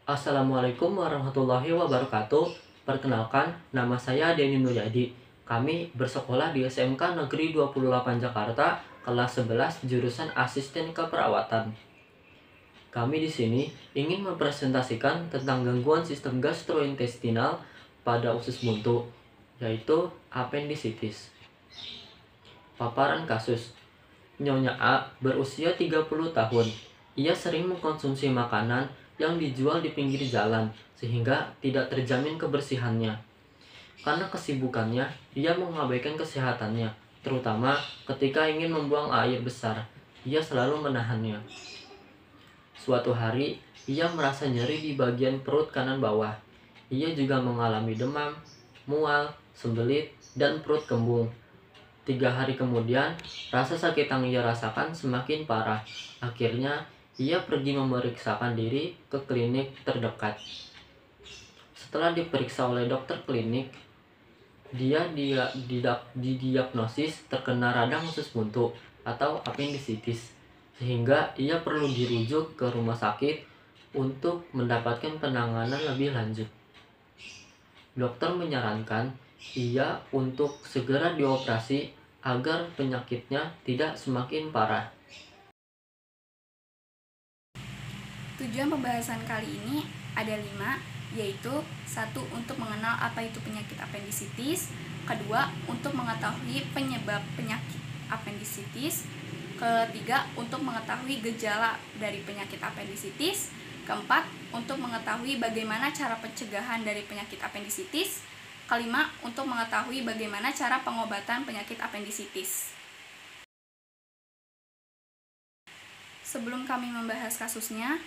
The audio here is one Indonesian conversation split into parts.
Assalamualaikum warahmatullahi wabarakatuh. Perkenalkan, nama saya Denny Nuryadi. Kami bersekolah di SMK Negeri 28 Jakarta, kelas 11 jurusan Asisten Keperawatan. Kami di sini ingin mempresentasikan tentang gangguan sistem gastrointestinal pada usus buntu, yaitu appendicitis. Paparan kasus. Nyonya A berusia 30 tahun. Ia sering mengkonsumsi makanan yang dijual di pinggir jalan sehingga tidak terjamin kebersihannya. Karena kesibukannya, ia mengabaikan kesehatannya, terutama ketika ingin membuang air besar. Ia selalu menahannya. Suatu hari, ia merasa nyeri di bagian perut kanan bawah. Ia juga mengalami demam, mual, sembelit, dan perut kembung. 3 hari kemudian, rasa sakit yang ia rasakan semakin parah. Akhirnya, ia pergi memeriksakan diri ke klinik terdekat. Setelah diperiksa oleh dokter klinik, dia didiagnosis terkena radang usus buntu atau appendicitis, sehingga ia perlu dirujuk ke rumah sakit untuk mendapatkan penanganan lebih lanjut. Dokter menyarankan ia untuk segera dioperasi agar penyakitnya tidak semakin parah. Tujuan pembahasan kali ini ada 5, yaitu 1. Untuk mengenal apa itu penyakit appendicitis. 2. Untuk mengetahui penyebab penyakit appendicitis. 3. Untuk mengetahui gejala dari penyakit appendicitis. 4. Untuk mengetahui bagaimana cara pencegahan dari penyakit appendicitis. 5. Untuk mengetahui bagaimana cara pengobatan penyakit appendicitis. Sebelum kami membahas kasusnya,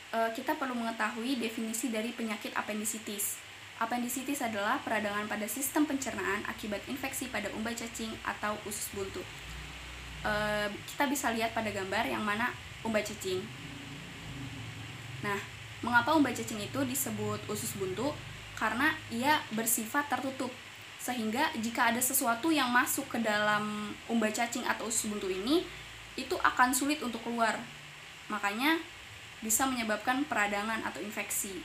kita perlu mengetahui definisi dari penyakit appendicitis. Appendicitis adalah peradangan pada sistem pencernaan akibat infeksi pada umbai cacing atau usus buntu. Kita bisa lihat pada gambar yang mana umbai cacing. Nah, mengapa umbai cacing itu disebut usus buntu? Karena ia bersifat tertutup, sehingga jika ada sesuatu yang masuk ke dalam umbai cacing atau usus buntu ini, itu akan sulit untuk keluar. Makanya bisa menyebabkan peradangan atau infeksi.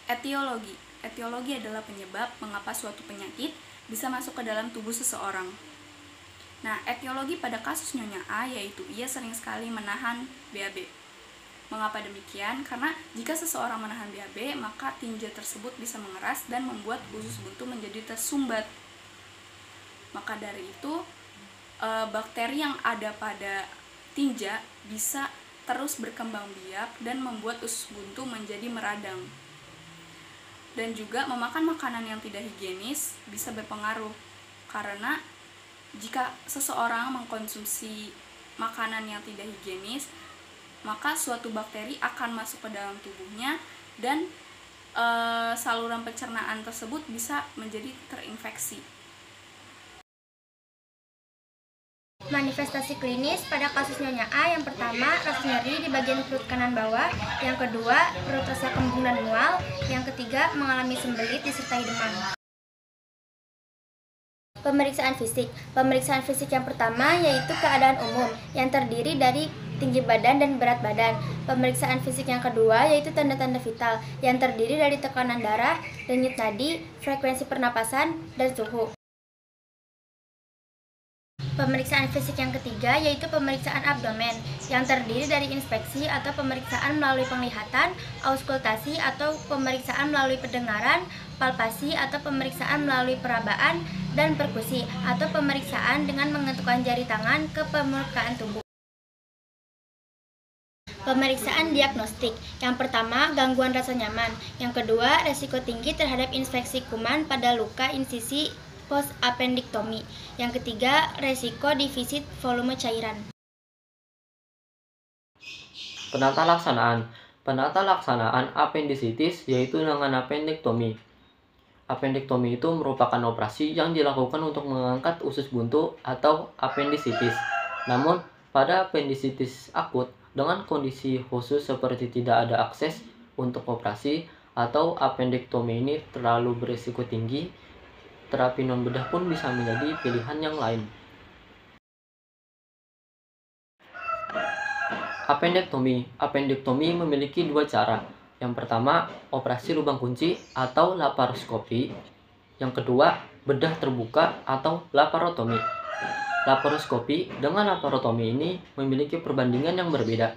Etiologi. Etiologi adalah penyebab mengapa suatu penyakit bisa masuk ke dalam tubuh seseorang. Nah, etiologi pada kasus Nyonya A yaitu ia sering sekali menahan BAB. Mengapa demikian? Karena jika seseorang menahan BAB, maka tinja tersebut bisa mengeras dan membuat usus buntu menjadi tersumbat. Maka dari itu, bakteri yang ada pada tinja bisa terus berkembang biak dan membuat usus buntu menjadi meradang. Dan juga memakan makanan yang tidak higienis bisa berpengaruh, karena jika seseorang mengkonsumsi makanan yang tidak higienis, maka suatu bakteri akan masuk ke dalam tubuhnya dan saluran pencernaan tersebut bisa menjadi terinfeksi. Manifestasi klinis pada kasus Nyonya A, yang pertama rasa nyeri di bagian perut kanan bawah, yang kedua perut rasa kembung dan mual, yang ketiga mengalami sembelit disertai demam. Pemeriksaan fisik. Pemeriksaan fisik yang pertama yaitu keadaan umum yang terdiri dari tinggi badan dan berat badan. Pemeriksaan fisik yang kedua yaitu tanda-tanda vital yang terdiri dari tekanan darah, denyut nadi, frekuensi pernapasan, dan suhu. Pemeriksaan fisik yang ketiga yaitu pemeriksaan abdomen yang terdiri dari inspeksi atau pemeriksaan melalui penglihatan, auskultasi atau pemeriksaan melalui pendengaran, palpasi atau pemeriksaan melalui perabaan, dan perkusi atau pemeriksaan dengan mengetukkan jari tangan ke permukaan tubuh. Pemeriksaan diagnostik. Yang pertama, gangguan rasa nyaman. Yang kedua, resiko tinggi terhadap infeksi kuman pada luka insisi post-appendiktomi. Yang ketiga, resiko defisit volume cairan. Penata laksanaan. Penata laksanaan appendicitis yaitu dengan appendektomi. Appendektomi itu merupakan operasi yang dilakukan untuk mengangkat usus buntu atau appendicitis. Namun, pada appendicitis akut dengan kondisi khusus seperti tidak ada akses untuk operasi atau appendektomi ini terlalu berisiko tinggi, terapi non-bedah pun bisa menjadi pilihan yang lain. Appendektomi. Appendektomi memiliki dua cara. Yang pertama, operasi lubang kunci atau laparoskopi. Yang kedua, bedah terbuka atau laparotomi. Laparoskopi dengan laparotomi ini memiliki perbandingan yang berbeda,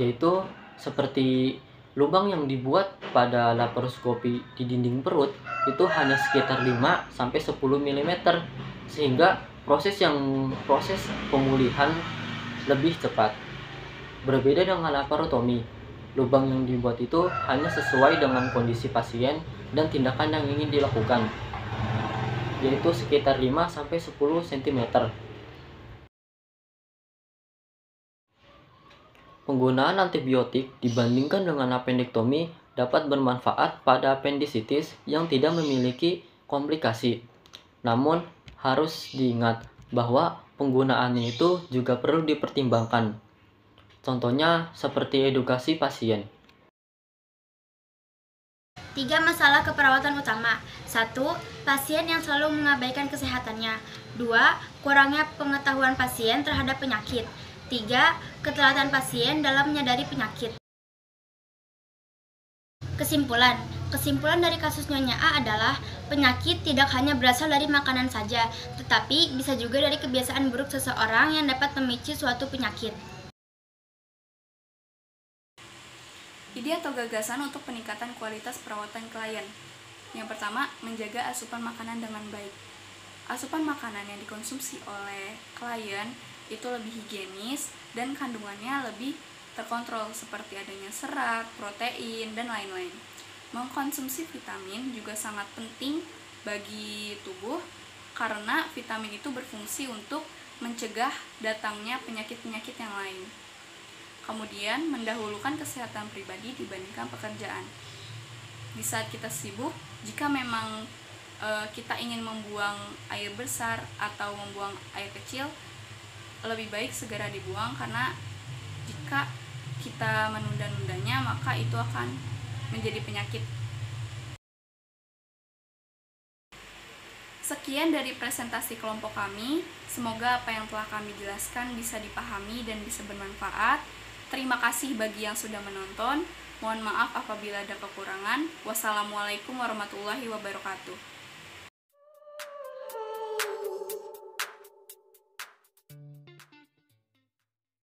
yaitu seperti lubang yang dibuat pada laparoskopi di dinding perut itu hanya sekitar 5-10 mm, sehingga proses pemulihan lebih cepat. Berbeda dengan laparotomi, lubang yang dibuat itu hanya sesuai dengan kondisi pasien dan tindakan yang ingin dilakukan, yaitu sekitar 5-10 cm. Penggunaan antibiotik dibandingkan dengan appendektomi dapat bermanfaat pada appendisitis yang tidak memiliki komplikasi. Namun, harus diingat bahwa penggunaannya itu juga perlu dipertimbangkan. Contohnya seperti edukasi pasien. 3 masalah keperawatan utama. 1. Pasien yang selalu mengabaikan kesehatannya. 2. Kurangnya pengetahuan pasien terhadap penyakit. 3. Ketelatan pasien dalam menyadari penyakit. Kesimpulan dari kasus Nyonya A adalah penyakit tidak hanya berasal dari makanan saja, tetapi bisa juga dari kebiasaan buruk seseorang yang dapat memicu suatu penyakit. Ide atau gagasan untuk peningkatan kualitas perawatan klien. Yang pertama, menjaga asupan makanan dengan baik. Asupan makanan yang dikonsumsi oleh klien itu lebih higienis dan kandungannya lebih terkontrol seperti adanya serat, protein, dan lain-lain. Mengkonsumsi vitamin juga sangat penting bagi tubuh karena vitamin itu berfungsi untuk mencegah datangnya penyakit-penyakit yang lain. Kemudian, mendahulukan kesehatan pribadi dibandingkan pekerjaan. Di saat kita sibuk, jika memang kita ingin membuang air besar atau membuang air kecil, lebih baik segera dibuang karena jika kita menunda-nundanya, maka itu akan menjadi penyakit. Sekian dari presentasi kelompok kami. Semoga apa yang telah kami jelaskan bisa dipahami dan bisa bermanfaat. Terima kasih bagi yang sudah menonton. Mohon maaf apabila ada kekurangan. Wassalamualaikum warahmatullahi wabarakatuh.